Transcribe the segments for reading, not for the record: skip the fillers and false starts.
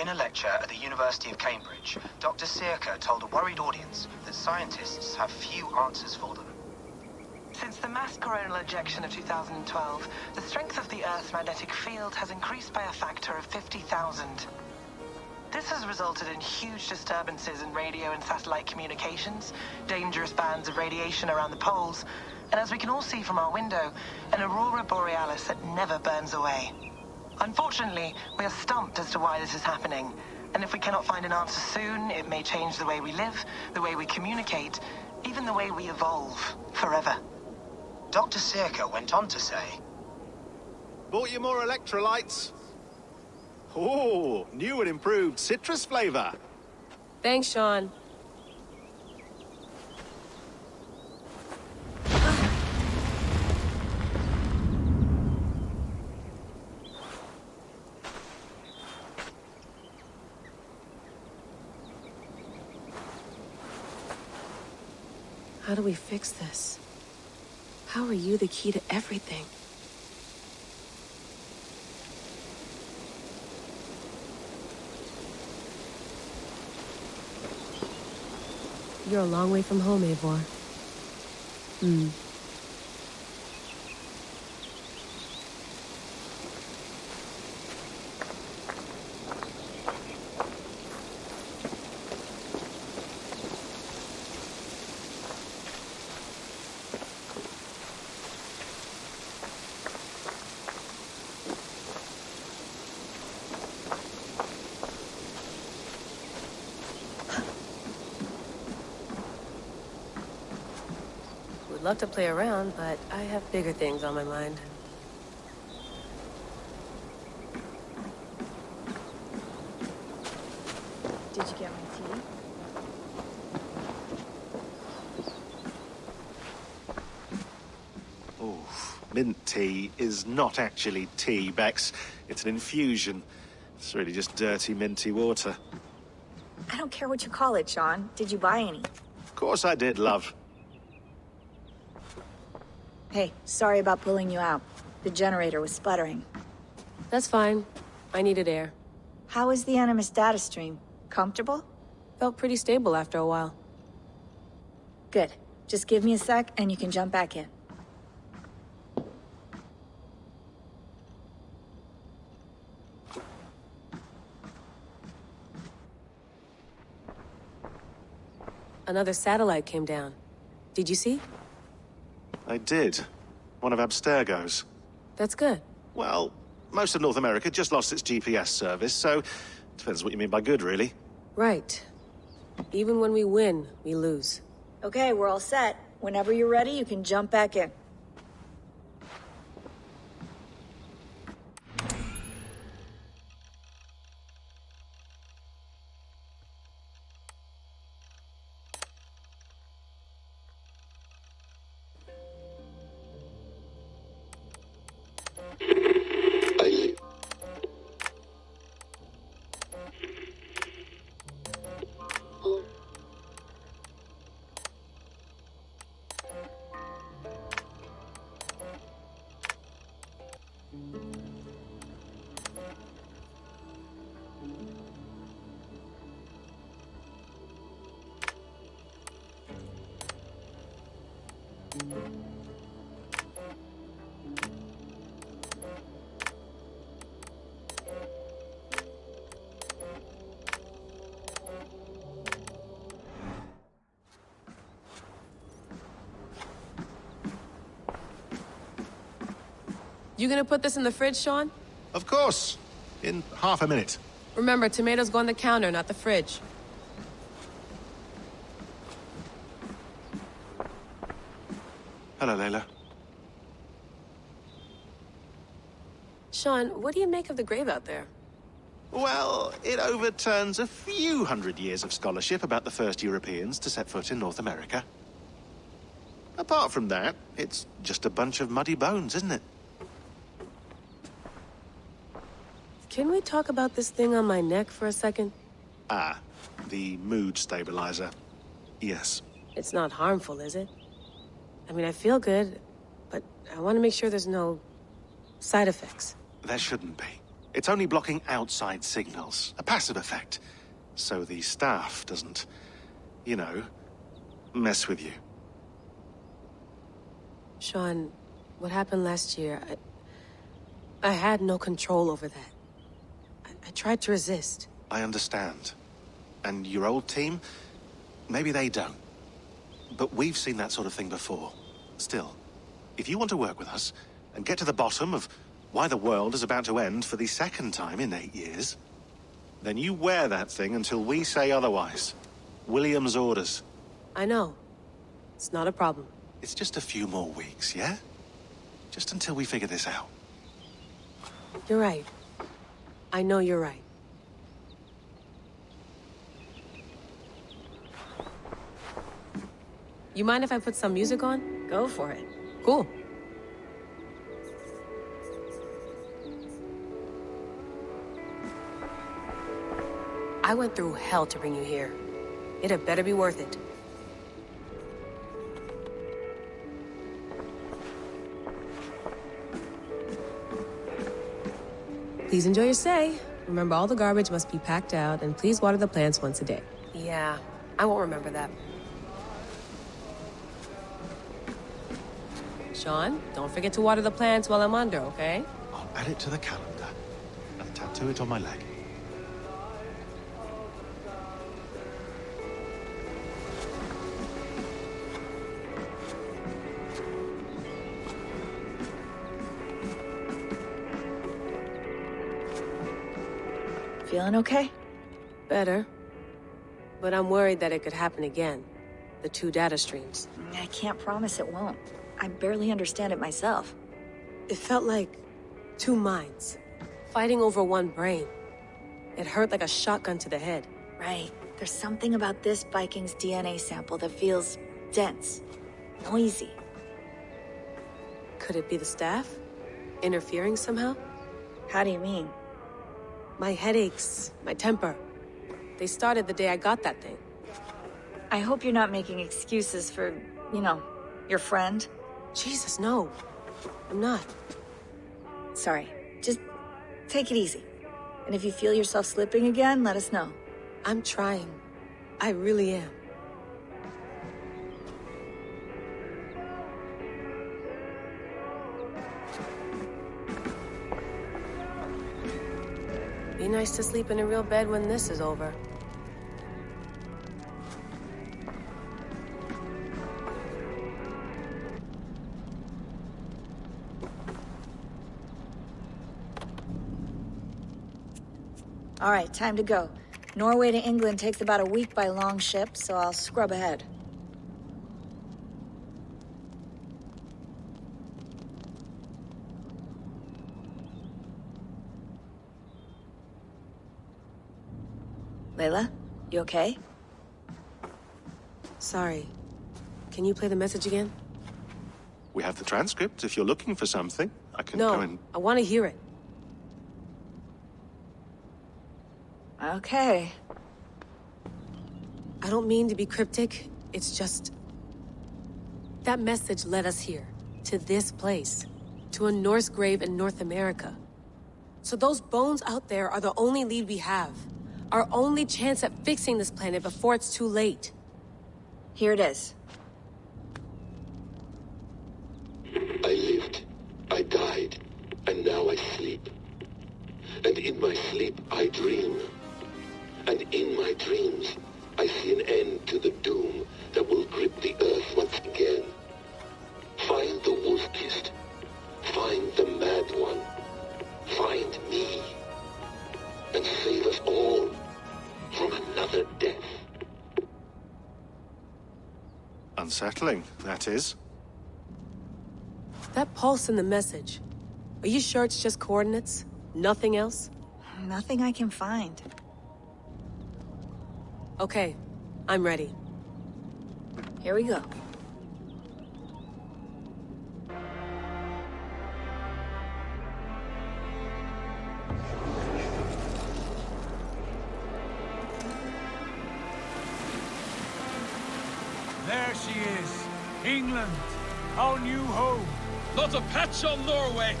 In a lecture at the University of Cambridge, Dr. Sirka told a worried audience that scientists have few answers for them. Since the mass coronal ejection of 2012, the strength of the Earth's magnetic field has increased by a factor of 50,000. This has resulted in huge disturbances in radio and satellite communications, dangerous bands of radiation around the poles, and as we can all see from our window, an aurora borealis that never burns away. Unfortunately, we are stumped as to why this is happening, and if we cannot find an answer soon, it may change the way we live, the way we communicate, even the way we evolve, forever. Dr. Sirka went on to say, Bought you more electrolytes? Oh, new and improved citrus flavor. Thanks, Sean. How do we fix this? How are you the key to everything? You're a long way from home, Eivor. Would love to play around, but I have bigger things on my mind. Did you get my tea? Oh, mint tea is not actually tea, Bex. It's an infusion. It's really just dirty, minty water. I don't care what you call it, Sean. Did you buy any? Of course I did, love. Hey, sorry about pulling you out. The generator was sputtering. That's fine. I needed air. How is the Animus data stream? Comfortable? Felt pretty stable after a while. Good. Just give me a sec and you can jump back in. Another satellite came down. Did you see? I did. One of Abstergo's. That's good. Well, most of North America just lost its GPS service, so depends what you mean by good, really. Right. Even when we win, we lose. Okay, we're all set. Whenever you're ready, you can jump back in. You gonna put this in the fridge, Sean? Of course. In half a minute. Remember, tomatoes go on the counter, not the fridge. Hello, Layla. Sean, what do you make of the grave out there? Well, it overturns a few hundred years of scholarship about the first Europeans to set foot in North America. Apart from that, it's just a bunch of muddy bones, isn't it? Can we talk about this thing on my neck for a second? Ah, the mood stabilizer. Yes. It's not harmful, is it? I mean, I feel good, but I want to make sure there's no side effects. There shouldn't be. It's only blocking outside signals, a passive effect. So the staff doesn't, you know, mess with you. Sean, what happened last year, I had no control over that. I tried to resist. I understand. And your old team, maybe they don't. But we've seen that sort of thing before. Still, if you want to work with us and get to the bottom of why the world is about to end for the second time in 8 years, then you wear that thing until we say otherwise. William's orders. I know. It's not a problem. It's just a few more weeks, yeah? Just until we figure this out. You're right. I know you're right. You mind if I put some music on? Go for it. Cool. I went through hell to bring you here. It had better be worth it. Please enjoy your stay. Remember, all the garbage must be packed out, and please water the plants once a day. Yeah, I won't remember that. Sean, don't forget to water the plants while I'm under, okay? I'll add it to the calendar and tattoo it on my leg. Feeling okay? Better. But I'm worried that it could happen again. The two data streams. I can't promise it won't. I barely understand it myself. It felt like two minds, fighting over one brain. It hurt like a shotgun to the head. Right. There's something about this Viking's DNA sample that feels dense, noisy. Could it be the staff? Interfering somehow? How do you mean? My headaches, my temper. They started the day I got that thing. I hope you're not making excuses for, you know, your friend. Jesus, no. I'm not. Sorry. Just take it easy. And if you feel yourself slipping again, let us know. I'm trying. I really am. Be nice to sleep in a real bed when this is over. All right, time to go. Norway to England takes about a week by long ship, so I'll scrub ahead. Layla, you okay? Sorry. Can you play the message again? We have the transcript. If you're looking for something, I can go and... No, I want to hear it. Okay. I don't mean to be cryptic. It's just... that message led us here. To this place. To a Norse grave in North America. So those bones out there are the only lead we have. Our only chance at fixing this planet before it's too late. Here it is. I lived, I died, and now I sleep. And in my sleep I dream. And in my dreams I see an end to the doom that will grip the earth once again. Find the wolf-kissed. Find the mad one. Find me. And save us all from another death. Unsettling, that is. That pulse in the message. Are you sure it's just coordinates? Nothing else? Nothing I can find. Okay, I'm ready. Here we go. There she is. England. Our new home. Not a patch on Norway,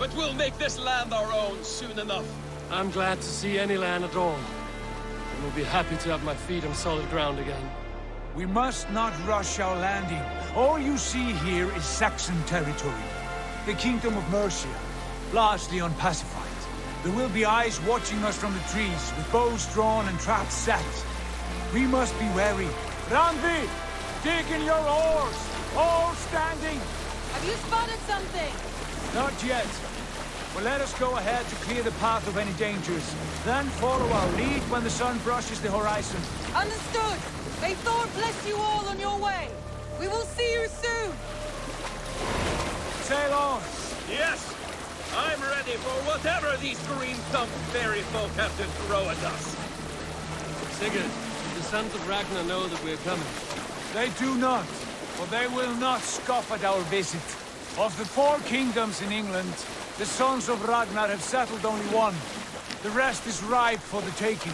but we'll make this land our own soon enough. I'm glad to see any land at all. And will be happy to have my feet on solid ground again. We must not rush our landing. All you see here is Saxon territory. The Kingdom of Mercia, largely unpacified. There will be eyes watching us from the trees, with bows drawn and traps set. We must be wary. Randvi, dig in your oars! All standing! Have you spotted something? Not yet. Well, let us go ahead to clear the path of any dangers. Then follow our lead when the sun brushes the horizon. Understood! May Thor bless you all on your way! We will see you soon! Sail on! Yes! I'm ready for whatever these green-thumbed fairy folk have to throw at us. Sigurd, the sons of Ragnar know that we're coming. They do not, for they will not scoff at our visit. Of the 4 kingdoms in England, the sons of Ragnar have settled only one. The rest is ripe for the taking.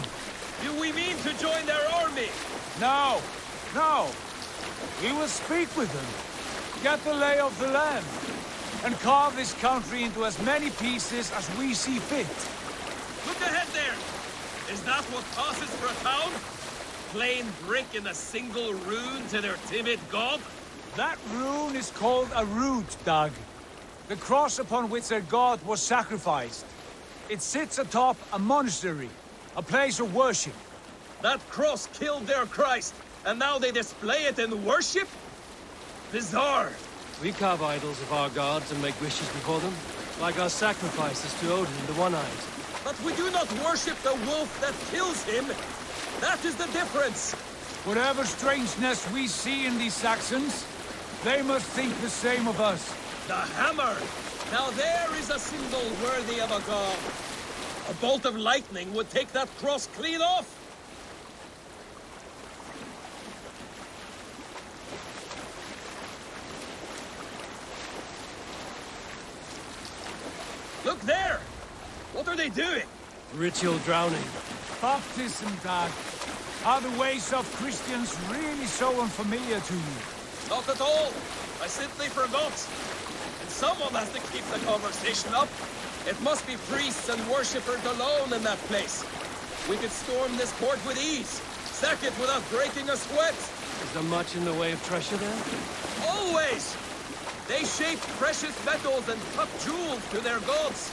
Do we mean to join their army? No, no. We will speak with them, get the lay of the land, and carve this country into as many pieces as we see fit. Look ahead there! Is that what passes for a town? Plain brick in a single rune to their timid god? That rune is called a root, Dag. The cross upon which their god was sacrificed. It sits atop a monastery, a place of worship. That cross killed their Christ, and now they display it in worship? Bizarre! We carve idols of our gods and make wishes before them, like our sacrifices to Odin, the One-Eyed. But we do not worship the wolf that kills him! That is the difference! Whatever strangeness we see in these Saxons, they must think the same of us. The hammer! Now there is a symbol worthy of a god. A bolt of lightning would take that cross clean off! Look there! What are they doing? Ritual drowning. Baptism, Dag. Are the ways of Christians really so unfamiliar to you? Not at all. I simply forgot. And someone has to keep the conversation up. It must be priests and worshippers alone in that place. We could storm this port with ease. Sack it without breaking a sweat. Is there much in the way of treasure there? Always! They shape precious metals and cut jewels to their gods.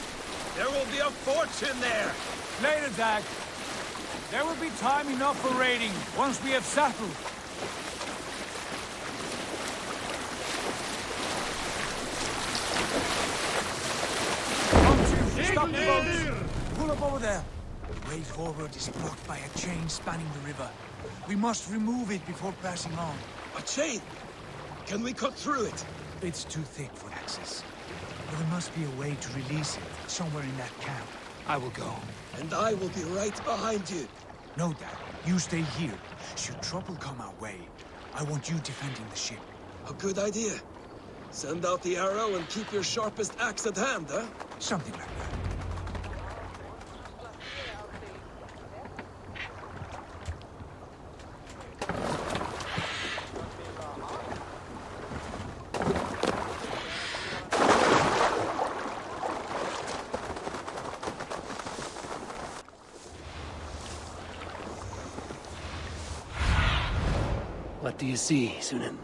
There will be a fortune there. Later, Dag. There will be time enough for raiding, once we have settled. Stop the boats! Pull up over there. The way forward is blocked by a chain spanning the river. We must remove it before passing on. A chain? Can we cut through it? It's too thick for access. But there must be a way to release it, somewhere in that camp. I will go. And I will be right behind you. No, Dad. You stay here. Should trouble come our way, I want you defending the ship. A good idea. Send out the arrow and keep your sharpest axe at hand, huh? Something like that. What do you see, Sunan?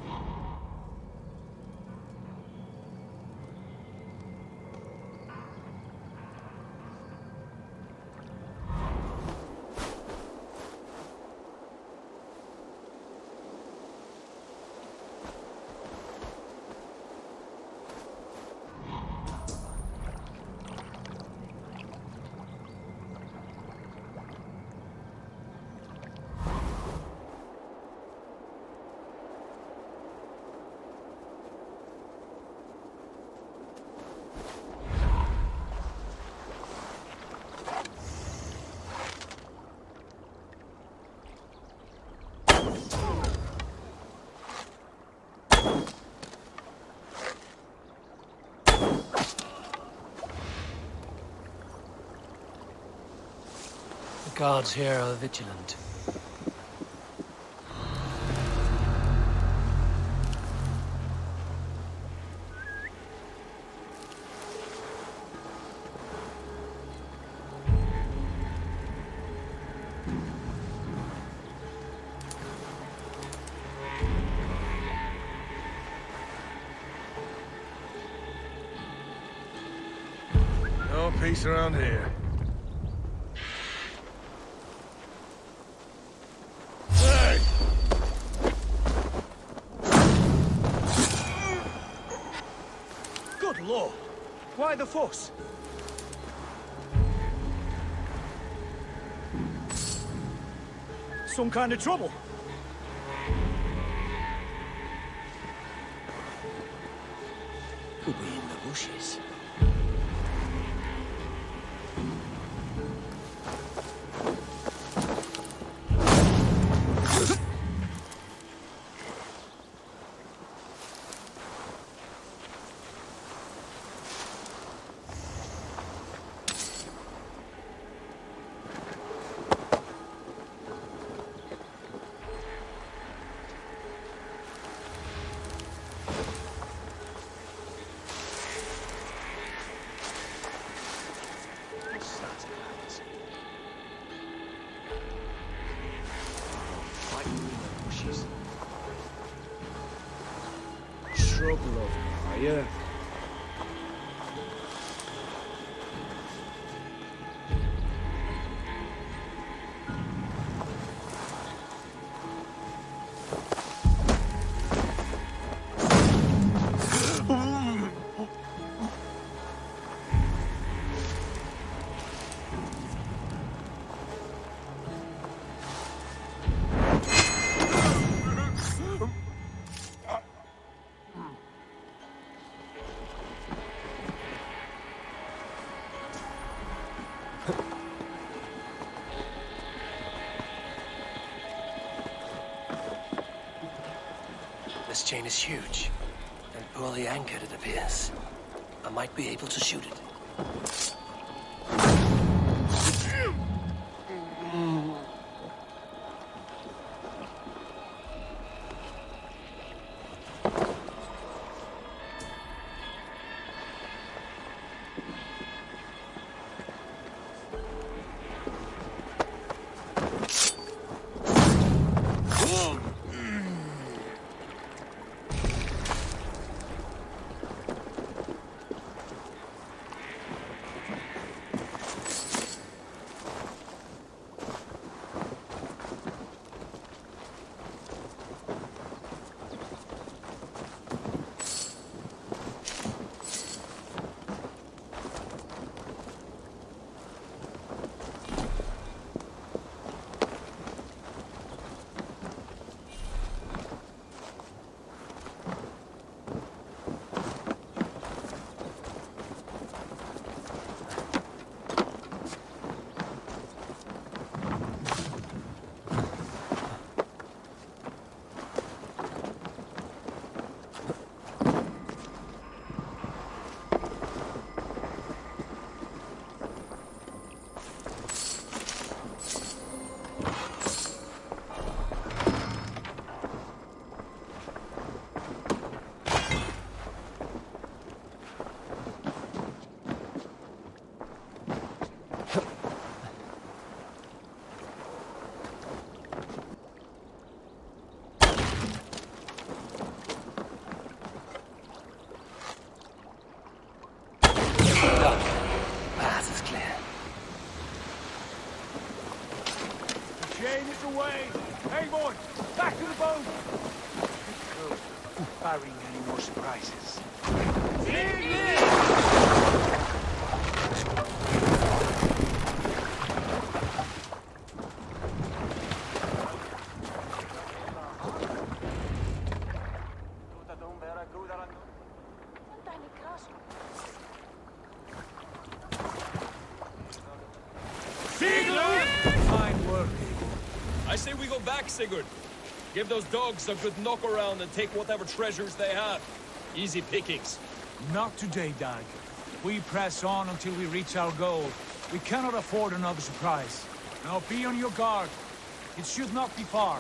The guards here are vigilant. No peace around here. Hey! Good lord! Why the fuss? Some kind of trouble? Could be in the bushes. Trouble over here, yeah. This chain is huge, and poorly anchored, it appears. I might be able to shoot it. Chain is away! Eivor, back to the boat! Barring any more surprises. Fine work. I say we go back, Sigurd. Give those dogs a good knock around and take whatever treasures they have. Easy pickings. Not today, Dag. We press on until we reach our goal. We cannot afford another surprise. Now be on your guard. It should not be far.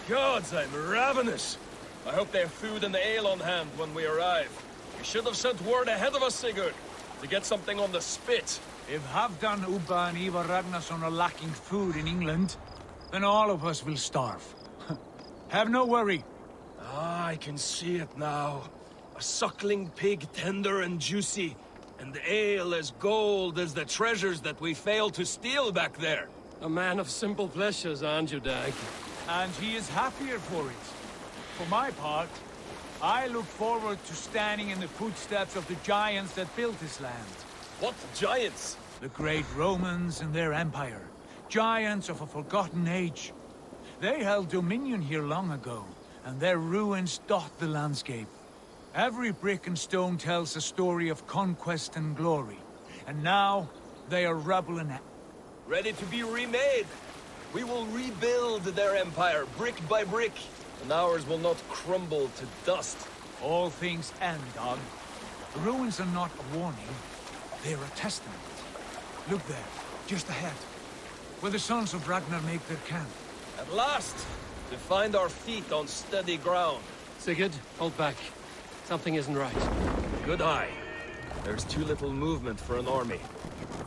Gods, I'm ravenous. I hope they have food and ale on hand when we arrive. You should have sent word ahead of us, Sigurd, to get something on the spit. If Halfdan, Ubba and Eivor Ragnarsson are lacking food in England, then all of us will starve. Have no worry. Ah, I can see it now. A suckling pig, tender and juicy, And ale as gold as the treasures that we failed to steal back there. A man of simple pleasures, aren't you, Dag? And he is happier for it. For my part, I look forward to standing in the footsteps of the giants that built this land. What giants? The great Romans and their empire. Giants of a forgotten age. They held dominion here long ago, and their ruins dot the landscape. Every brick and stone tells a story of conquest and glory. And now, they are rubble and Ready to be remade. We will rebuild their empire, brick by brick. And ours will not crumble to dust. all things end, Dog. The ruins are not a warning. They're a testament. Look there, just ahead. Where the sons of Ragnar make their camp. At last! To find our feet on steady ground. Sigurd, hold back. Something isn't right. Good eye. There's too little movement for an army.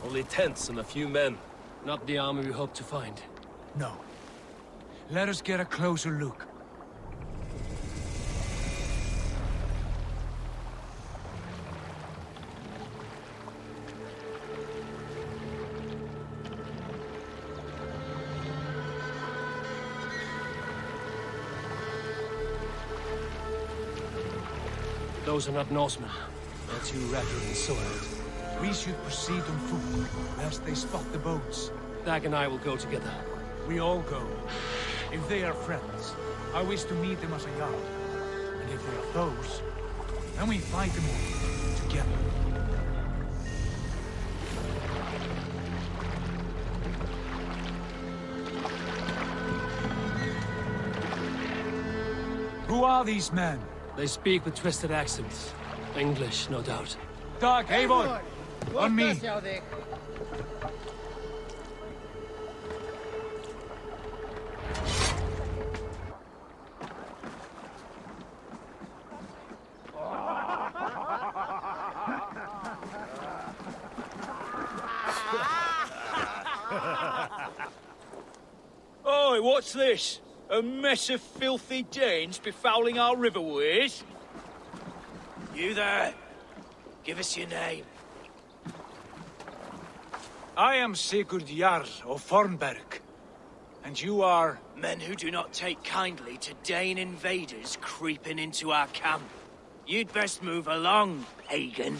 Only tents and a few men. Not the army we hope to find. No. Let us get a closer look. Those are not Norsemen. They're too ragged and soiled. We should proceed on foot, lest they spot the boats. Dag and I will go together. We all go. If they are friends, I wish to meet them as a yard. And if they are foes, then we fight them all together. Who are these men? They speak with twisted accents. English, no doubt. Dag, Eivor! On me! Oi, what's this? A mess of filthy Danes befouling our riverways? You there? Give us your name. I am Sigurd Jarl of Fornberg. And you are... Men who do not take kindly to Dane invaders creeping into our camp. You'd best move along, pagan.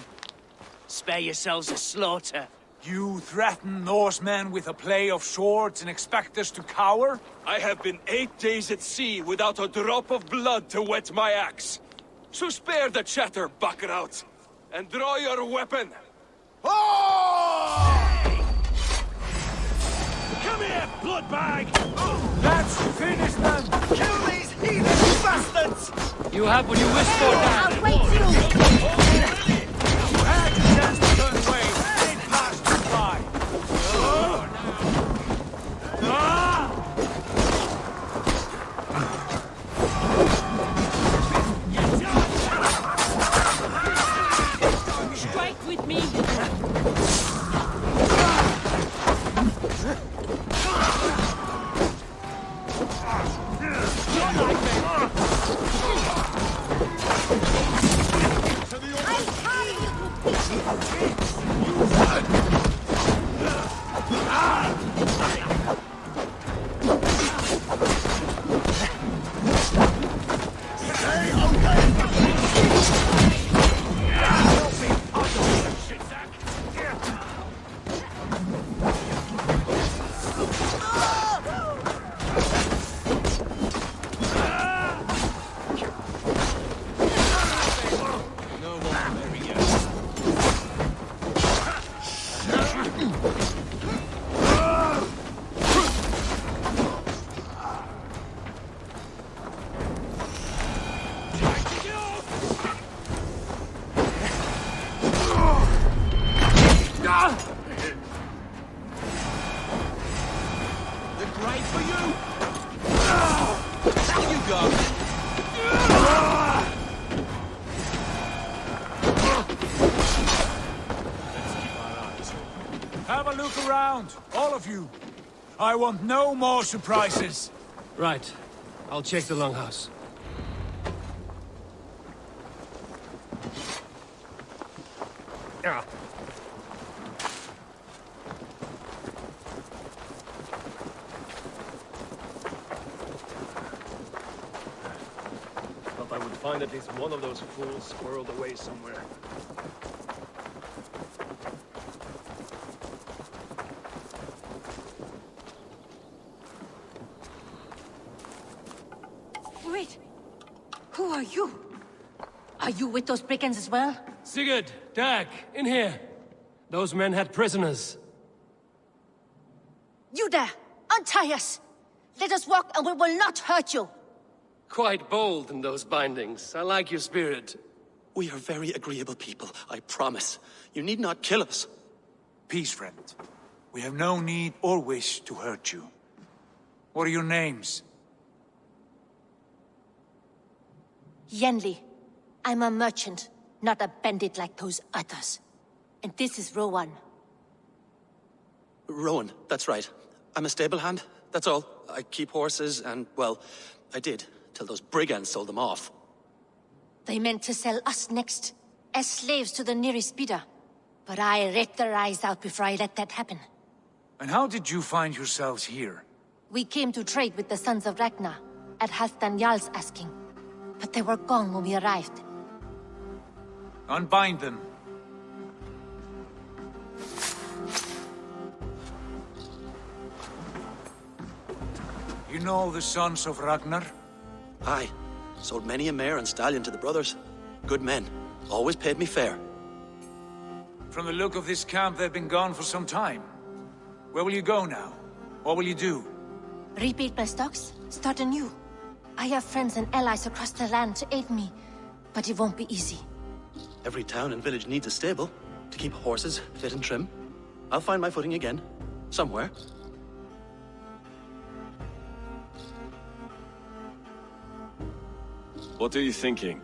Spare yourselves a slaughter. You threaten Norsemen with a play of swords and expect us to cower? I have been 8 days at sea without a drop of blood to wet my axe. So spare the chatter, Baccarat, and draw your weapon. Oh! Come here, bloodbag! Let's finish them! Kill these heathen bastards! You have what you wish for, Dag! I'll wait till... You had your chance to turn away. Ain't passed you by. Strike with me! Have a look around, all of you. I want no more surprises. Right. I'll check the longhouse. find at least one of those fools squirreled away somewhere. Wait! Who are you? Are you with those brigands as well? Sigurd, Dag, in here. Those men had prisoners. You there! Untie us! Let us walk and we will not hurt you! Quite bold in those bindings. I like your spirit. We are very agreeable people, I promise. You need not kill us. Peace, friend. We have no need or wish to hurt you. What are your names? Yenli. I'm a merchant, not a bandit like those others. And this is Rowan. Rowan, that's right. I'm a stable hand, that's all. I keep horses and, well, I did, till those brigands sold them off. They meant to sell us next, as slaves to the nearest bidder. But I ripped their eyes out before I let that happen. And how did you find yourselves here? We came to trade with the sons of Ragnar, at Halfdan Jarl's asking. But they were gone when we arrived. Unbind them. You know the sons of Ragnar? Aye. Sold many a mare and stallion to the brothers. Good men. Always paid me fair. From the look of this camp, they've been gone for some time. Where will you go now? What will you do? Rebuild my stocks, start anew. I have friends and allies across the land to aid me, but it won't be easy. Every town and village needs a stable to keep horses fit and trim. I'll find my footing again. Somewhere. What are you thinking?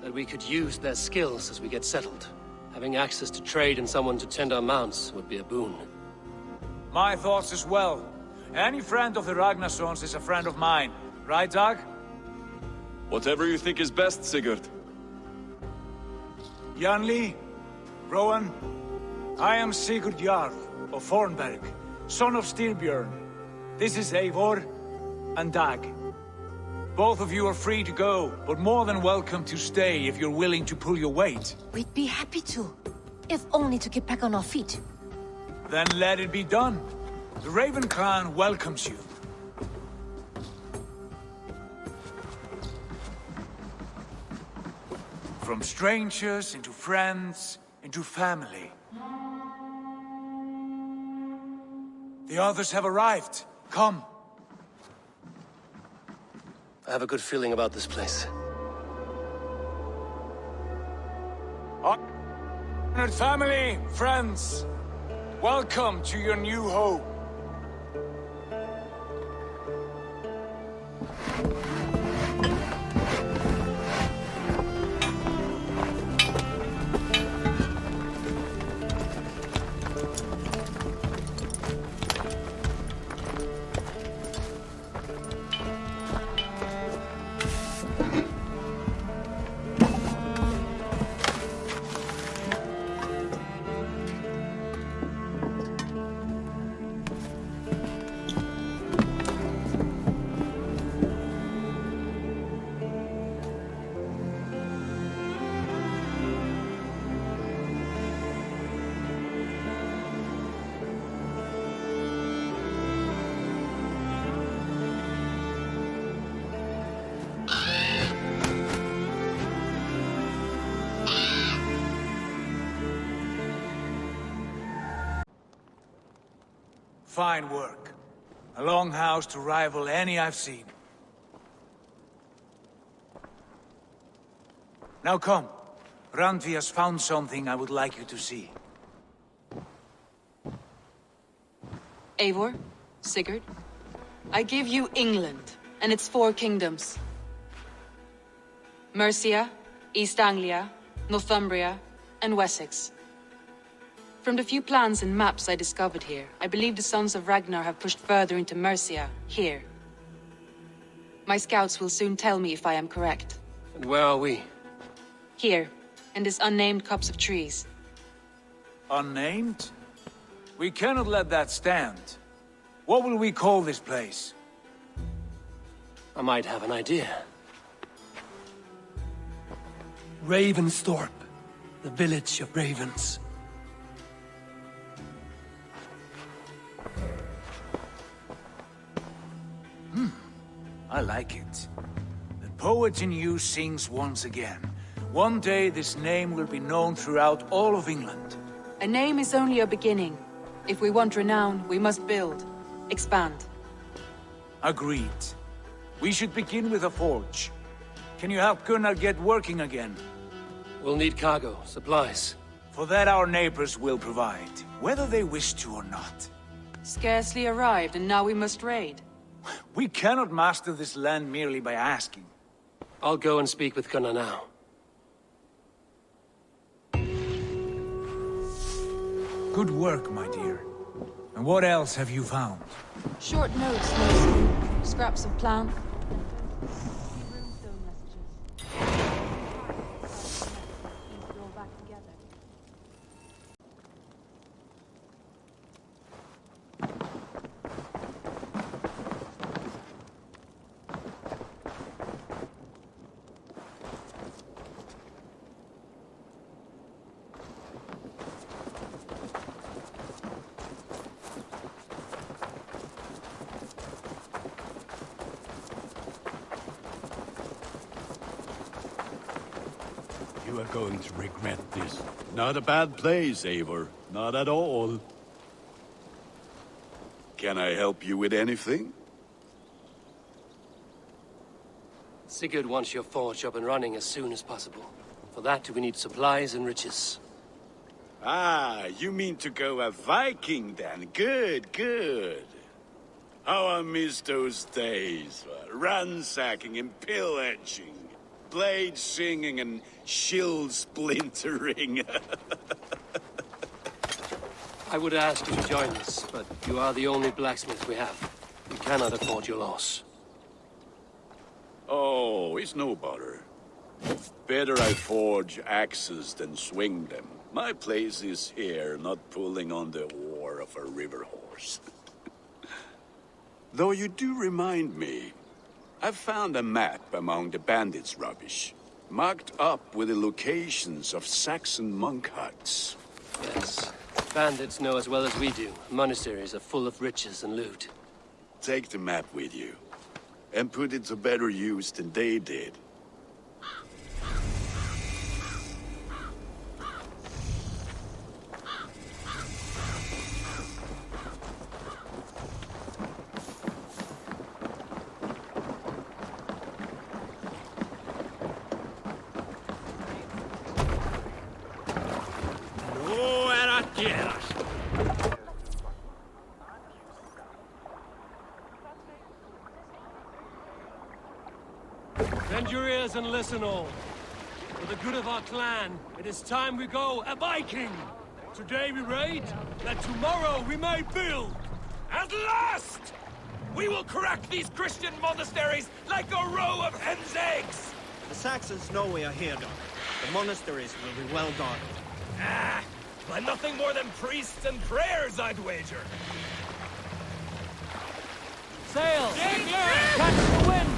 That we could use their skills as we get settled. Having access to trade and someone to tend our mounts would be a boon. My thoughts as well. Any friend of the Ragnarsons is a friend of mine. Right, Dag? Whatever you think is best, Sigurd. Janli, Rowan, I am Sigurd Jarl of Fornberg, son of Styrbjörn. This is Eivor and Dag. Both of you are free to go, but more than welcome to stay if you're willing to pull your weight. We'd be happy to, if only to get back on our feet. Then let it be done. The Raven clan welcomes you. From strangers into friends, into family. The others have arrived. Come. I have a good feeling about this place. Honored family, friends, welcome to your new home. Fine work. A longhouse to rival any I've seen. Now come. Randvi has found something I would like you to see. Eivor, Sigurd, I give you England and its 4 kingdoms. Mercia, East Anglia, Northumbria, and Wessex. From the few plans and maps I discovered here, I believe the sons of Ragnar have pushed further into Mercia, here. My scouts will soon tell me if I am correct. And where are we? Here, in this unnamed copse of trees. Unnamed? We cannot let that stand. What will we call this place? I might have an idea. Ravensthorpe, the village of ravens. I like it. The poet in you sings once again. One day this name will be known throughout all of England. A name is only a beginning. If we want renown, we must build. Expand. Agreed. We should begin with a forge. Can you help Gunnar get working again? We'll need cargo, supplies. For that our neighbors will provide, whether they wish to or not. Scarcely arrived, and now we must raid. We cannot master this land merely by asking. I'll go and speak with Gunnar now. Good work, my dear. And what else have you found? Short notes, mostly. Scraps of plant. You are going to regret this. Not a bad place, Eivor. Not at all. Can I help you with anything? Sigurd wants your forge up and running as soon as possible. For that, we need supplies and riches. Ah, you mean to go a Viking then? Good, good. How I miss those days. Ransacking and pillaging. Blade singing and shield splintering. I would ask you to join us, but you are the only blacksmith we have. We cannot afford your loss. Oh, it's no bother. Better I forge axes than swing them. My place is here, not pulling on the oar of a river horse. Though you do remind me, I found a map among the bandits' rubbish, marked up with the locations of Saxon monk huts. Yes. Bandits know as well as we do. Monasteries are full of riches and loot. Take the map with you, and put it to better use than they did. Bend your ears and listen all. For the good of our clan, it is time we go a Viking! Today we raid, that tomorrow we may build! At last! We will crack these Christian monasteries like a row of hen's eggs! The Saxons know we are here, Doc. The monasteries will be well guarded. Ah, by nothing more than priests and prayers, I'd wager. Sail! Catch the wind!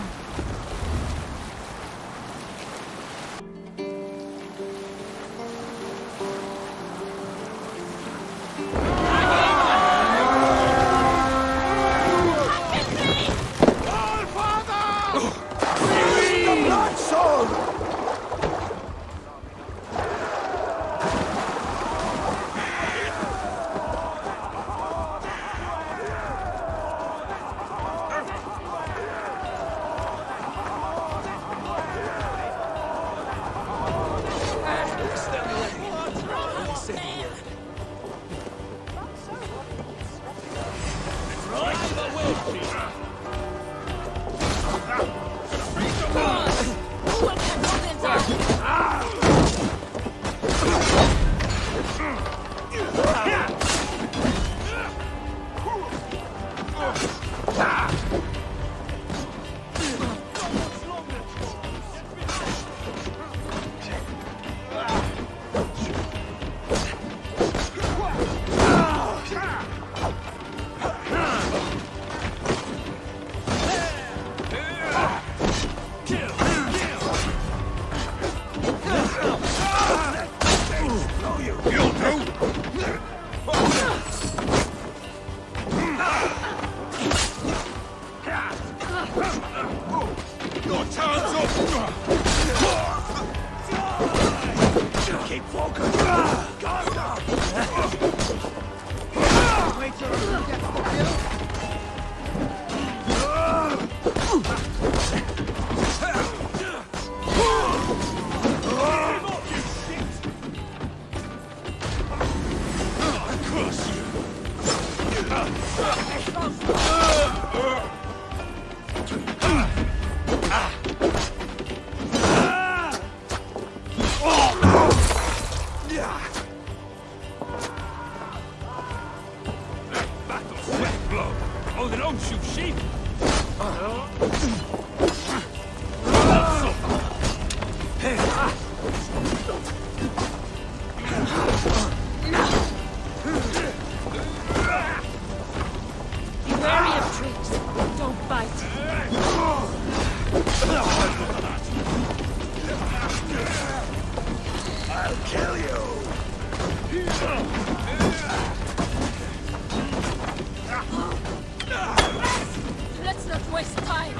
Oh, they don't shoot sheep! Be wary of tricks. Don't bite. I'll kill you! Let's not waste time.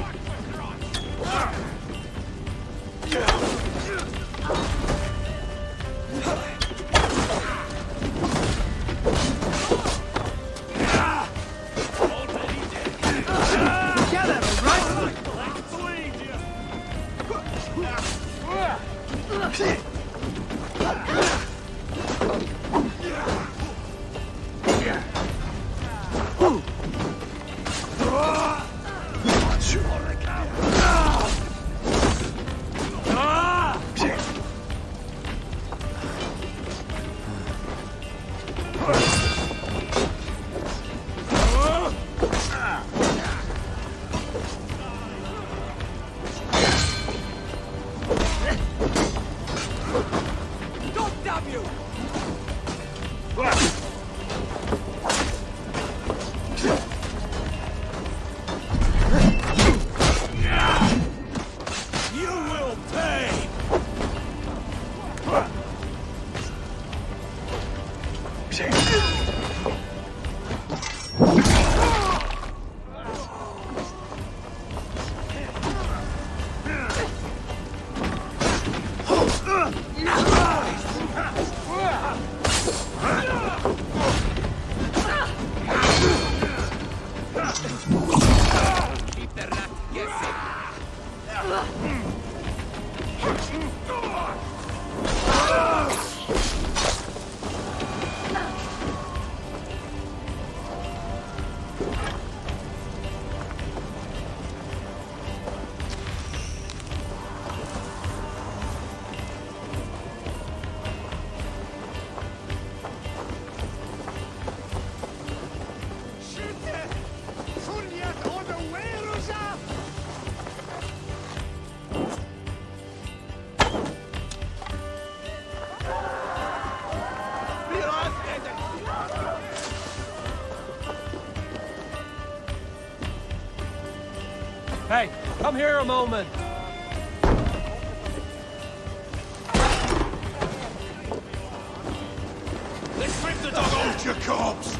Hey, come here a moment. Let's rip the dog off your corpse!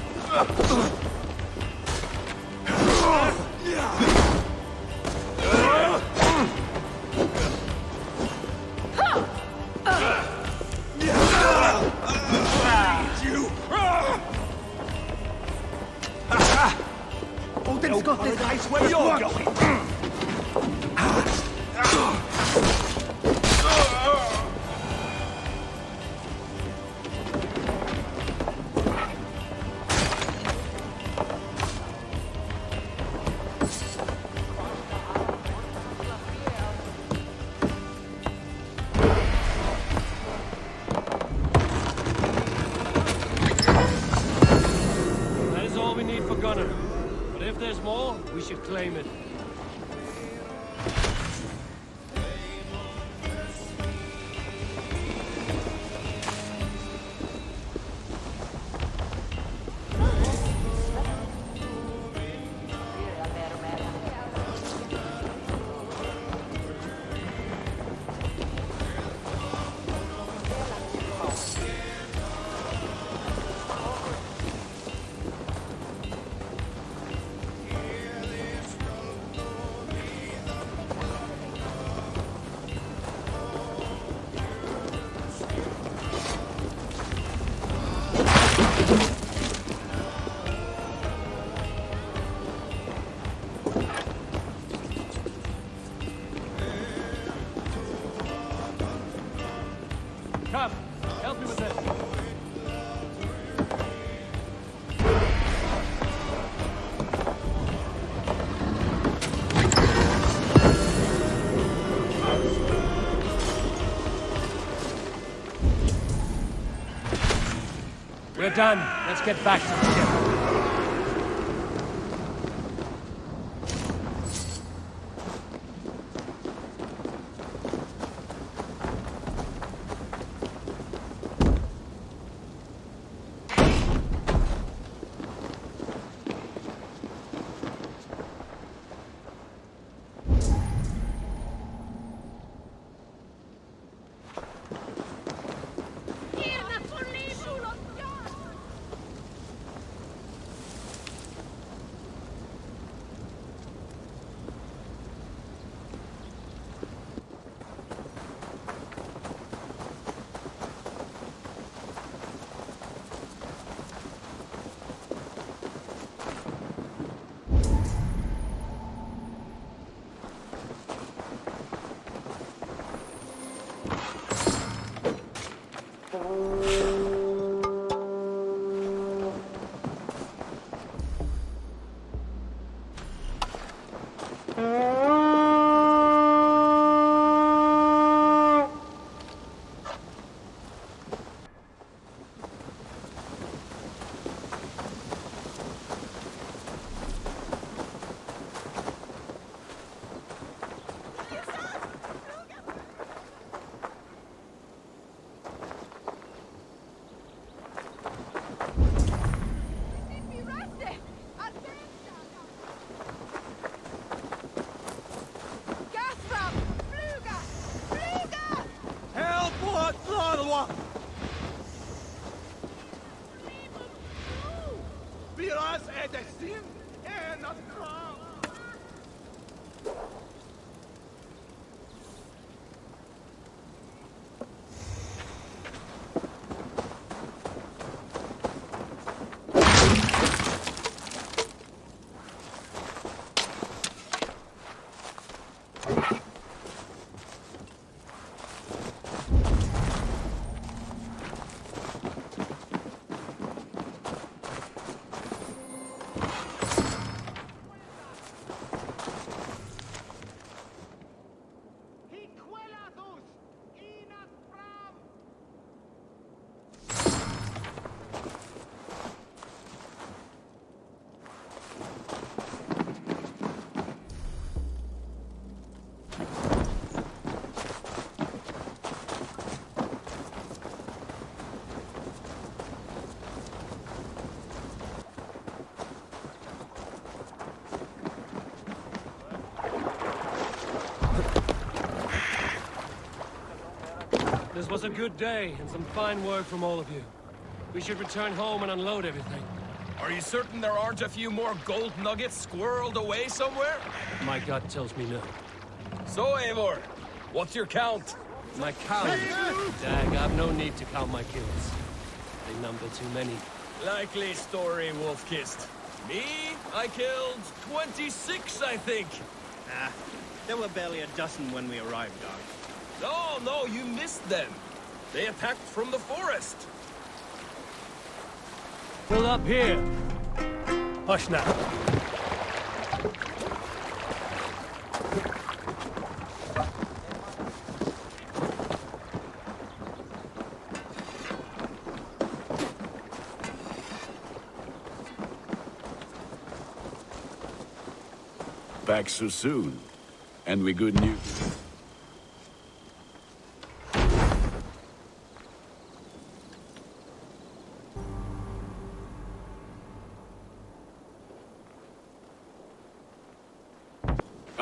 Odin's got this ice where you're going. That is all we need for Gunnar. But if there's more, we should claim it. We're done. Let's get back to the ship. This was a good day, and some fine work from all of you. We should return home and unload everything. Are you certain there aren't a few more gold nuggets squirreled away somewhere? My gut tells me no. So, Eivor, what's your count? My count? Dag, I've no need to count my kills. They number too many. Likely story, Wolf-Kissed. Me? I killed 26, I think. Ah, there were barely a dozen when we arrived, Doc. No, you missed them. They attacked from the forest. Pull up here. Hush now. Back so soon. And with good news.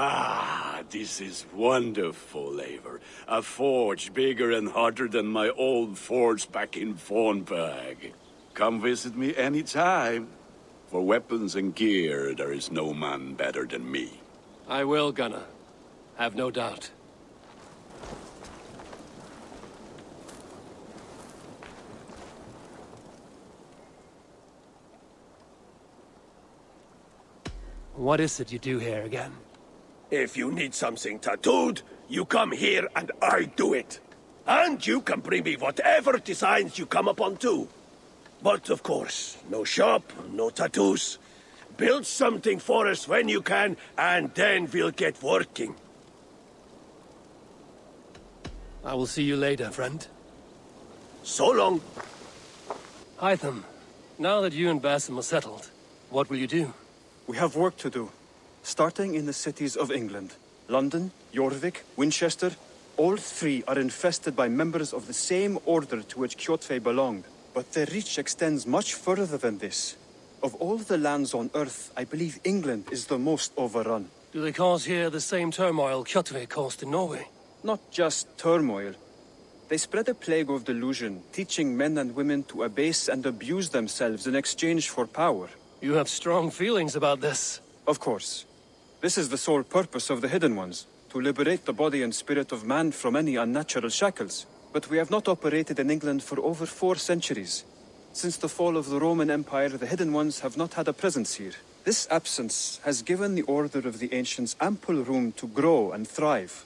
Ah, this is wonderful, Eivor. A forge bigger and hotter than my old forge back in Fornberg. Come visit me anytime. For weapons and gear, there is no man better than me. I will, Gunnar. Have no doubt. What is it you do here again? If you need something tattooed, you come here and I do it. And you can bring me whatever designs you come upon too. But of course, no shop, no tattoos. Build something for us when you can, and then we'll get working. I will see you later, friend. So long. Hytham, Now that you and Basim are settled, what will you do? We have work to do. Starting in the cities of England. London, Jorvik, Winchester, all three are infested by members of the same order to which Kjotve belonged. But their reach extends much further than this. Of all the lands on Earth, I believe England is the most overrun. Do they cause here the same turmoil Kjotve caused in Norway? Not just turmoil. They spread a plague of delusion, teaching men and women to abase and abuse themselves in exchange for power. You have strong feelings about this. Of course. This is the sole purpose of the Hidden Ones, to liberate the body and spirit of man from any unnatural shackles. But we have not operated in England for over 4 centuries. Since the fall of the Roman Empire, the Hidden Ones have not had a presence here. This absence has given the Order of the Ancients ample room to grow and thrive.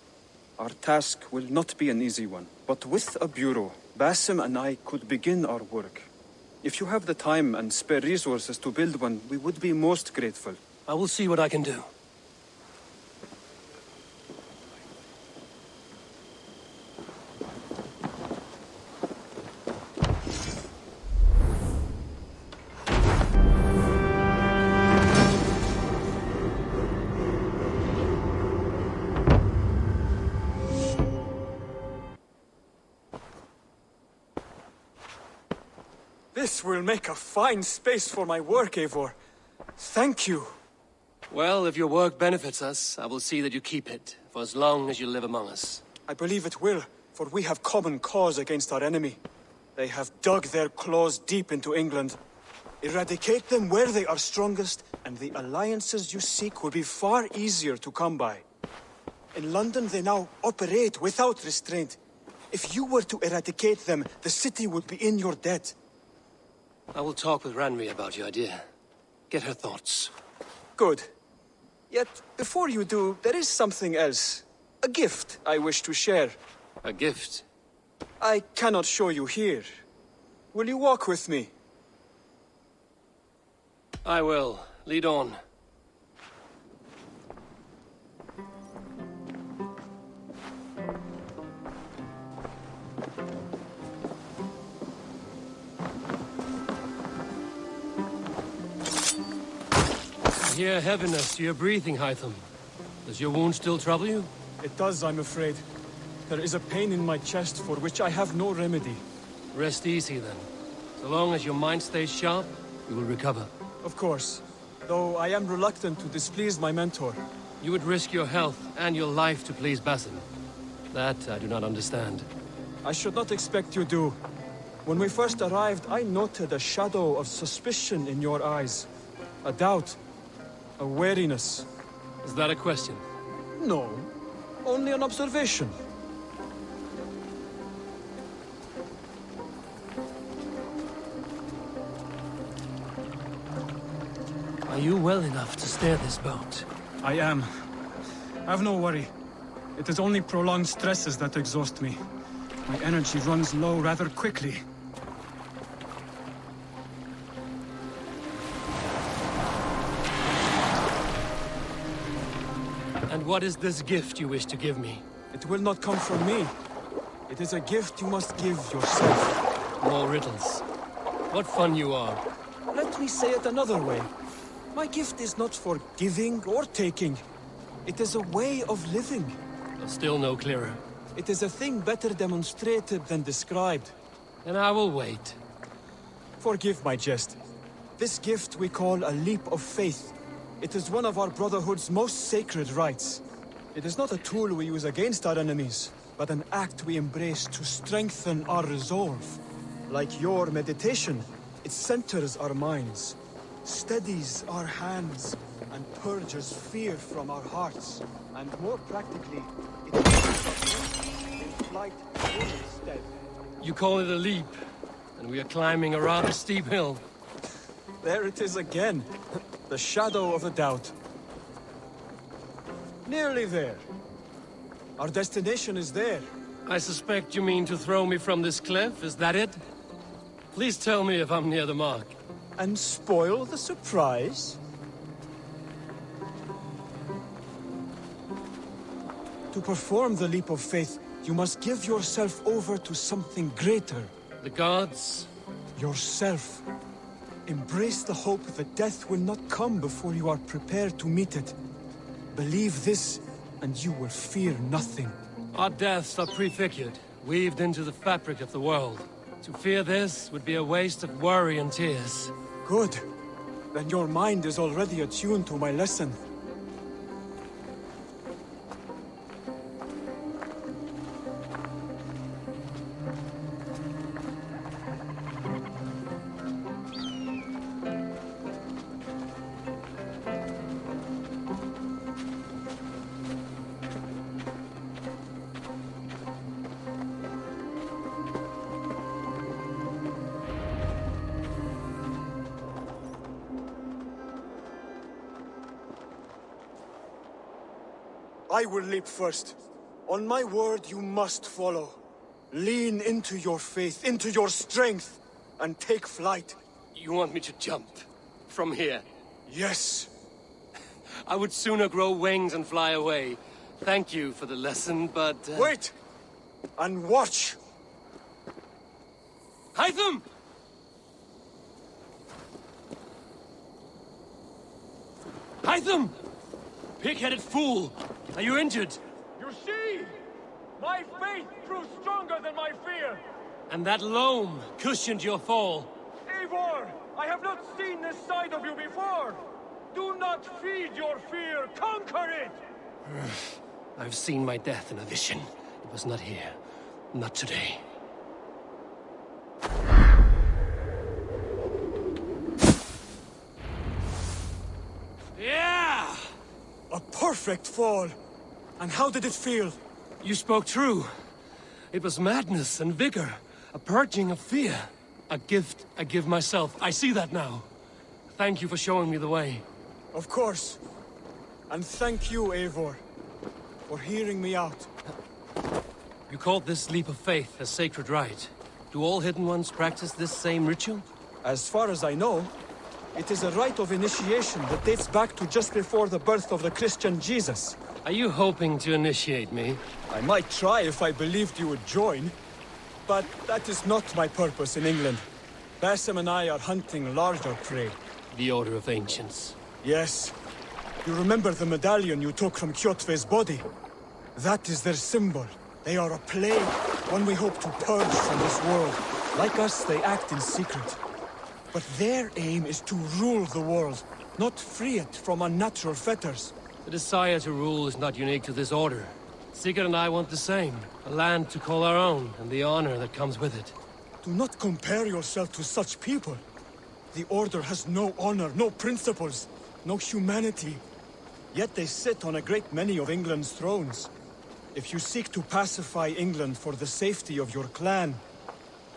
Our task will not be an easy one, but with a bureau, Basim and I could begin our work. If you have the time and spare resources to build one, we would be most grateful. I will see what I can do. This will make a fine space for my work, Eivor. Thank you. Well, if your work benefits us, I will see that you keep it, for as long as you live among us. I believe it will, for we have common cause against our enemy. They have dug their claws deep into England. Eradicate them where they are strongest, and the alliances you seek will be far easier to come by. In London, they now operate without restraint. If you were to eradicate them, the city would be in your debt. I will talk with Ragnar about your idea. Get her thoughts. Good. Yet, before you do, there is something else. A gift I wish to share. A gift? I cannot show you here. Will you walk with me? I will. Lead on. I hear heaviness to your breathing, Hytham. Does your wound still trouble you? It does, I'm afraid. There is a pain in my chest for which I have no remedy. Rest easy, then. So long as your mind stays sharp, you will recover. Of course. Though I am reluctant to displease my mentor. You would risk your health and your life to please Basim. That I do not understand. I should not expect you do. When we first arrived, I noted a shadow of suspicion in your eyes. A doubt. A wariness. Is that a question? No. Only an observation. Are you well enough to steer this boat? I am. Have no worry. It is only prolonged stresses that exhaust me. My energy runs low rather quickly. And what is this gift you wish to give me? It will not come from me. It is a gift you must give yourself. More riddles. What fun you are. Let me say it another way. My gift is not for giving or taking. It is a way of living. Still no clearer. It is a thing better demonstrated than described. Then I will wait. Forgive my jest. This gift we call a leap of faith. It is one of our Brotherhood's most sacred rites. It is not a tool we use against our enemies, but an act we embrace to strengthen our resolve. Like your meditation, it centers our minds, steadies our hands, and purges fear from our hearts. And more practically, it keeps us in flight instead. You call it a leap, and we are climbing a rather steep hill. There it is again. The shadow of a doubt. Nearly there. Our destination is there. I suspect you mean to throw me from this cliff, is that it? Please tell me if I'm near the mark. And spoil the surprise? To perform the leap of faith, you must give yourself over to something greater. The gods? Yourself. Embrace the hope that death will not come before you are prepared to meet it. Believe this, and you will fear nothing. Our deaths are prefigured, weaved into the fabric of the world. To fear this would be a waste of worry and tears. Good. Then your mind is already attuned to my lesson. I will leap first. On my word, you must follow. Lean into your faith, into your strength, and take flight. You want me to jump? From here? Yes. I would sooner grow wings and fly away. Thank you for the lesson, but... Wait! And watch! Hytham! Hytham! Pig-headed fool! Are you injured? You see? My faith proved stronger than my fear! And that loam cushioned your fall. Eivor! I have not seen this side of you before! Do not feed your fear, conquer it! I've seen my death in a vision. It was not here. Not today. Yeah! A perfect fall! And how did it feel? You spoke true. It was madness and vigor. A purging of fear. A gift I give myself. I see that now. Thank you for showing me the way. Of course. And thank you, Eivor, for hearing me out. You called this leap of faith a sacred rite. Do all Hidden Ones practice this same ritual? As far as I know, it is a rite of initiation that dates back to just before the birth of the Christian Jesus. Are you hoping to initiate me? I might try if I believed you would join. But that is not my purpose in England. Basim and I are hunting larger prey. The Order of Ancients. Yes. You remember the medallion you took from Kjotve's body? That is their symbol. They are a plague, one we hope to purge from this world. Like us, they act in secret. But their aim is to rule the world, not free it from unnatural fetters. The desire to rule is not unique to this order. Sigurd and I want the same. A land to call our own, and the honor that comes with it. Do not compare yourself to such people. The Order has no honor, no principles, no humanity. Yet they sit on a great many of England's thrones. If you seek to pacify England for the safety of your clan...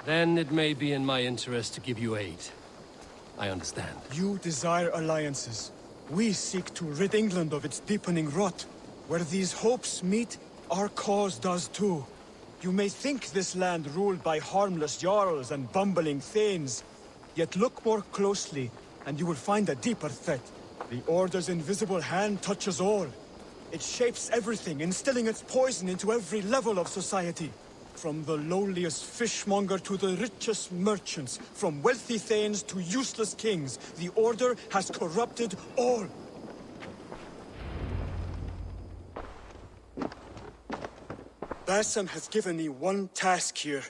Then it may be in my interest to give you aid. I understand. You desire alliances. We seek to rid England of its deepening rot. Where these hopes meet, our cause does too. You may think this land ruled by harmless jarls and bumbling thanes. Yet look more closely, and you will find a deeper threat. The Order's invisible hand touches all. It shapes everything, instilling its poison into every level of society. From the lowliest fishmonger to the richest merchants, from wealthy thanes to useless kings, the Order has corrupted all. Basim has given me one task here.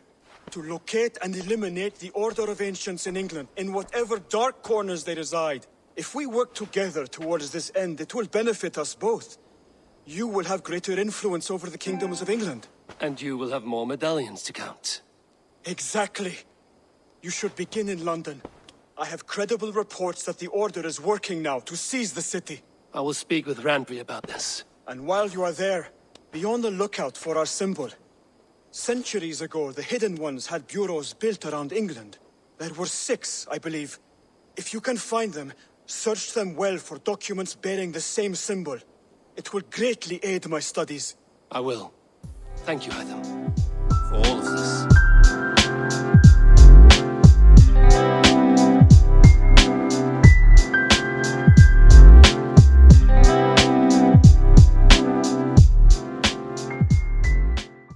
To locate and eliminate the Order of Ancients in England, in whatever dark corners they reside. If we work together towards this end, it will benefit us both. You will have greater influence over the kingdoms of England. And you will have more medallions to count. Exactly. You should begin in London. I have credible reports that the Order is working now to seize the city. I will speak with Randry about this. And while you are there, be on the lookout for our symbol. Centuries ago, the Hidden Ones had bureaus built around England. There were 6, I believe. If you can find them, search them well for documents bearing the same symbol. It will greatly aid my studies. I will. Thank you, Hytham, for all of this.